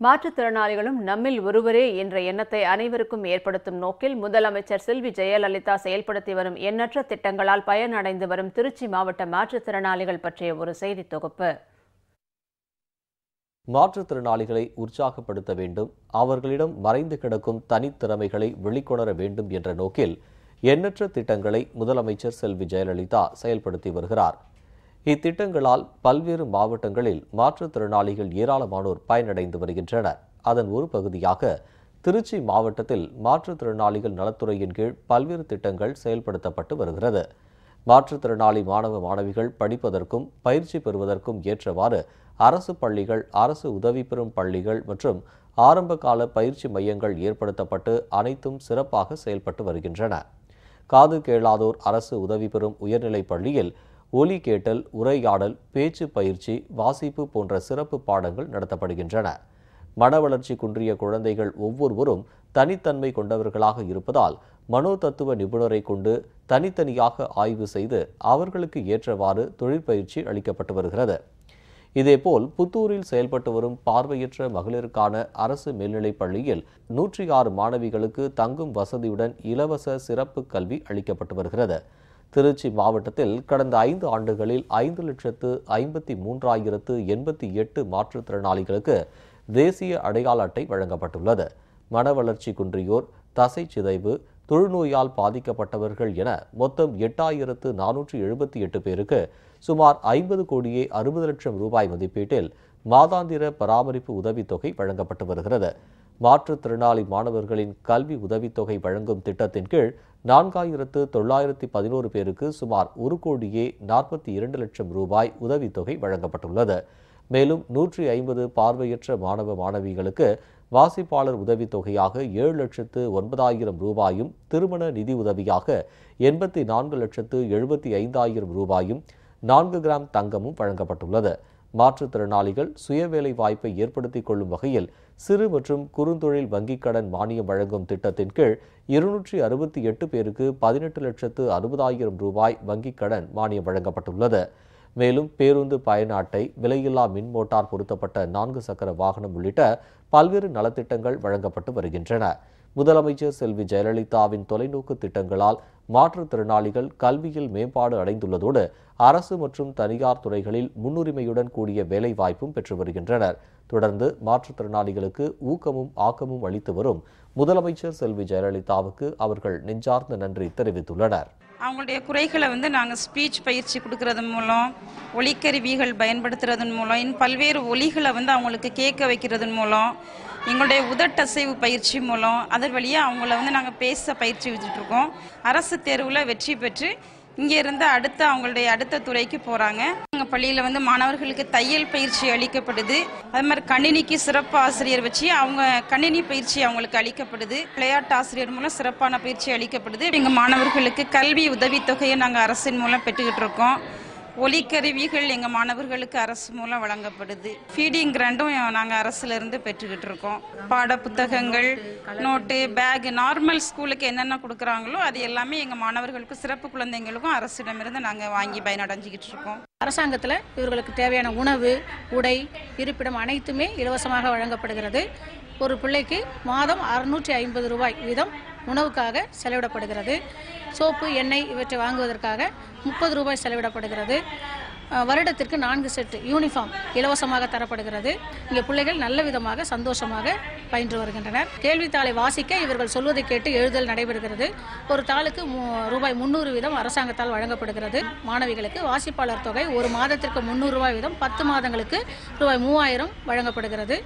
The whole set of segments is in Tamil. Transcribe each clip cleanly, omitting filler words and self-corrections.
மாற்றுத்திறனாளிகளும் நம்மில் ஒருவரே என்ற எண்ணத்தை அனைவருக்கும் ஏற்படுத்தும் நோக்கில் முதலமைச்சர் செல்வி ஜெயலலிதா செயல்படுத்தி வரும் எண்ணற்ற திட்டங்களால் பயனடைந்து வரும் திருச்சி மாவட்ட மாற்றுத்திறனாளிகள் பற்றிய ஒரு செய்தி தொகுப்பு. மாற்றுத்திறனாளிகளை உற்சாகப்படுத்த வேண்டும், அவர்களிடம் மறைந்து கிடக்கும் தனித்திறமைகளை வெளிக்கொணர வேண்டும் என்ற நோக்கில் எண்ணற்ற திட்டங்களை முதலமைச்சர் செல்வி ஜெயலலிதா செயல்படுத்தி வருகிறார். இத்திட்டங்களால் பல்வேறு மாவட்டங்களில் மாற்றுத்திறனாளிகள் ஏராளமானோர் பயனடைந்து வருகின்றனர். அதன் ஒரு பகுதியாக திருச்சி மாவட்டத்தில் மாற்றுத்திறனாளிகள் நலத்துறையின் கீழ் பல்வேறு திட்டங்கள் செயல்படுத்தப்பட்டு வருகிறது. மாற்றுத்திறனாளி மாணவ மாணவிகள் படிப்பதற்கும் பயிற்சி பெறுவதற்கும் ஏற்றவாறு அரசு பள்ளிகள், அரசு உதவி பெறும் பள்ளிகள் மற்றும் ஆரம்பகால பயிற்சி மையங்கள் ஏற்படுத்தப்பட்டு அனைத்தும் சிறப்பாக செயல்பட்டு வருகின்றன. காது கேளாதோர் அரசு உதவி பெறும் உயர்நிலைப் பள்ளியில் ஒலி கேட்டல், உரையாடல், பேச்சு பயிற்சி, வாசிப்பு போன்ற சிறப்பு பாடங்கள் நடத்தப்படுகின்றன. மன வளர்ச்சி குன்றிய குழந்தைகள் ஒவ்வொருவரும் தனித்தன்மை கொண்டவர்களாக இருப்பதால் மனோதத்துவ நிபுணரை கொண்டு தனித்தனியாக ஆய்வு செய்து அவர்களுக்கு ஏற்றவாறு தொழிற்பயிற்சி அளிக்கப்பட்டு வருகிறது. இதேபோல் புத்தூரில் செயல்பட்டு வரும் பார்வையற்ற மகளிருக்கான அரசு மேல்நிலைப் பள்ளியில் 106 மாணவிகளுக்கு தங்கும் வசதியுடன் இலவச சிறப்பு கல்வி அளிக்கப்பட்டு வருகிறது. திருச்சி மாவட்டத்தில் கடந்த 5 ஆண்டுகளில் 5,53,088 மாற்றுத்திறனாளிகளுக்கு தேசிய அடையாள அட்டை வழங்கப்பட்டுள்ளது. மன வளர்ச்சி குன்றியோர், தசை சிதைவு, தொழுநோயால் பாதிக்கப்பட்டவர்கள் என மொத்தம் 8,478 பேருக்கு சுமார் 50 கோடியே 60 லட்சம் ரூபாய் மதிப்பீட்டில் மாதாந்திர பராமரிப்பு உதவித்தொகை வழங்கப்பட்டு வருகிறது. மாற்றுத்திறனாளி மாணவர்களின் கல்வி உதவித்தொகை வழங்கும் திட்டத்தின் கீழ் 4,911 பேருக்கு சுமார் 1 கோடியே 42 லட்சம் ரூபாய் உதவித்தொகை வழங்கப்பட்டுள்ளது. மேலும் 150 பார்வையற்ற மாணவ மாணவிகளுக்கு வாசிப்பாளர் உதவித்தொகையாக 7,09,000 ரூபாயும், திருமண நிதி உதவியாக 84,75,000 ரூபாயும், 4 கிராம் தங்கமும் வழங்கப்பட்டுள்ளது. மாற்றுத்திறனாளிகள் சுயவேலை வாய்ப்பை ஏற்படுத்திக் கொள்ளும் வகையில் சிறு மற்றும் குறுந்தொழில் வங்கிக் கடன் மானியம் வழங்கும் திட்டத்தின் கீழ் 268 பேருக்கு 18,60,000 ரூபாய் வங்கிக் கடன் மானியம் வழங்கப்பட்டுள்ளது. மேலும் பேருந்து பயண அட்டை, விலையில்லா மின் மோட்டார் பொருத்தப்பட்ட 4 சக்கர வாகனம் உள்ளிட்ட பல்வேறு நலத்திட்டங்கள் வழங்கப்பட்டு வருகின்றன. முதலமைச்சர் செல்வி ஜெயலலிதாவின் தொலைநோக்கு திட்டங்களால் மாற்றுத்திறனாளிகள் கல்வியில் மேம்பாடு அடைந்துள்ளதோடு அரசு மற்றும் தனியார் துறைகளில் முன்னுரிமையுடன் கூடிய வேலை வாய்ப்பும் பெற்று வருகின்றனர். தொடர்ந்து மாற்றுத்திறனாளிகளுக்கு ஊக்கமும் ஆக்கமும் அளித்து வரும் முதலமைச்சர் செல்வி ஜெயலலிதாவுக்கு அவர்கள் நெஞ்சார்ந்த நன்றி தெரிவித்துள்ளனர். அவங்களுடைய குறைகளை நாங்கள் ஸ்பீச் பயிற்சி கொடுக்கறதன் மூலம், ஒலிக்கருவிகள் பயன்படுத்துறதன் மூலம், பல்வேறு ஒலிகளை அவங்களுக்கு கேட்க வைக்கிறதன் மூலம், எங்களுடைய உதட்டசைவு பயிற்சி மூலம் அதன் வழியாக அவங்கள நாங்கள் பேச பயிற்சி வச்சுட்ருக்கோம். அரசு தேர்வில் வெற்றி பெற்று இங்கே இருந்து அவங்களுடைய அடுத்த துறைக்கு போகிறாங்க. எங்கள் பள்ளியில் மாணவர்களுக்கு தையல் பயிற்சி அளிக்கப்படுது. அது மாதிரி கணினிக்கு சிறப்பு ஆசிரியர் வச்சு அவங்க கணினி பயிற்சி அவங்களுக்கு அளிக்கப்படுது. விளையாட்டு ஆசிரியர் மூலம் சிறப்பான பயிற்சி அளிக்கப்படுது. எங்கள் மாணவர்களுக்கு கல்வி உதவித்தொகையை நாங்கள் அரசின் மூலம் பெற்றுக்கிட்டு இருக்கோம். ஒலிக்கருவிகள் எங்கள் மாணவர்களுக்கு அரசு மூலம் வழங்கப்படுது. ஃபீடிங் கிராண்டும் நாங்கள் அரசுலேருந்து பெற்றுக்கிட்டு இருக்கோம். பாட புத்தகங்கள், நோட்டு, பேக், நார்மல் ஸ்கூலுக்கு என்னென்ன கொடுக்குறாங்களோ அது எல்லாமே எங்கள் மாணவர்களுக்கும் சிறப்பு குழந்தைங்களுக்கும் அரசிடமிருந்து நாங்கள் வாங்கி பயனடைஞ்சிக்கிட்டு இருக்கோம். அரசாங்கத்தில் இவர்களுக்கு தேவையான உணவு, உடை, இருப்பிடம் அனைத்துமே இலவசமாக வழங்கப்படுகிறது. ஒரு பிள்ளைக்கு மாதம் 650 ரூபாய் வீதம் உணவுக்காக செலவிடப்படுகிறது. சோப்பு, எண்ணெய் இவற்றை வாங்குவதற்காக 30 ரூபாய் செலவிடப்படுகிறது. வருடத்திற்கு 4 செட் யூனிஃபார்ம் இலவசமாக தரப்படுகிறது. இங்கே பிள்ளைகள் நல்ல விதமாக சந்தோஷமாக பயின்று வருகின்றனர். கேள்வித்தாளை வாசிக்க இவர்கள் சொல்வதை கேட்டு எழுதல் நடைபெறுகிறது. ஒரு தாளுக்கு ரூபாய் 300 வீதம் அரசாங்கத்தால் வழங்கப்படுகிறது. மாணவிகளுக்கு வாசிப்பாளர் தொகை ஒரு மாதத்திற்கு 300 ரூபாய் வீதம் 10 மாதங்களுக்கு ரூபாய் 3000 வழங்கப்படுகிறது.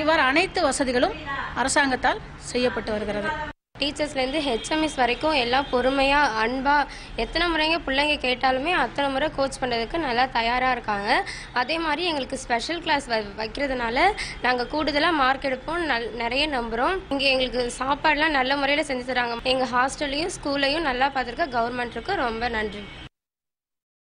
இவ்வாறு அனைத்து வசதிகளும் அரசாங்கத்தால் செய்யப்பட்டு வருகிறது. டீச்சர்ஸ்லேருந்து ஹெச்எம்எஸ் வரைக்கும் எல்லாம் பொறுமையாக, அன்பாக, எத்தனை முறைங்க பிள்ளைங்க கேட்டாலுமே அத்தனை முறை கோச் பண்ணுறதுக்கு நல்லா தயாராக இருக்காங்க. அதே மாதிரி எங்களுக்கு ஸ்பெஷல் கிளாஸ் வைக்கிறதுனால நாங்கள் கூடுதலாக மார்க் எடுப்போம் நிறைய நம்புகிறோம். இங்கே எங்களுக்கு சாப்பாடெலாம் நல்ல முறையில் செஞ்சு தராங்க. எங்கள் ஹாஸ்டல்லையும் ஸ்கூல்லையும் நல்லா பார்த்துருக்க கவர்மெண்ட்டுக்கு ரொம்ப நன்றி.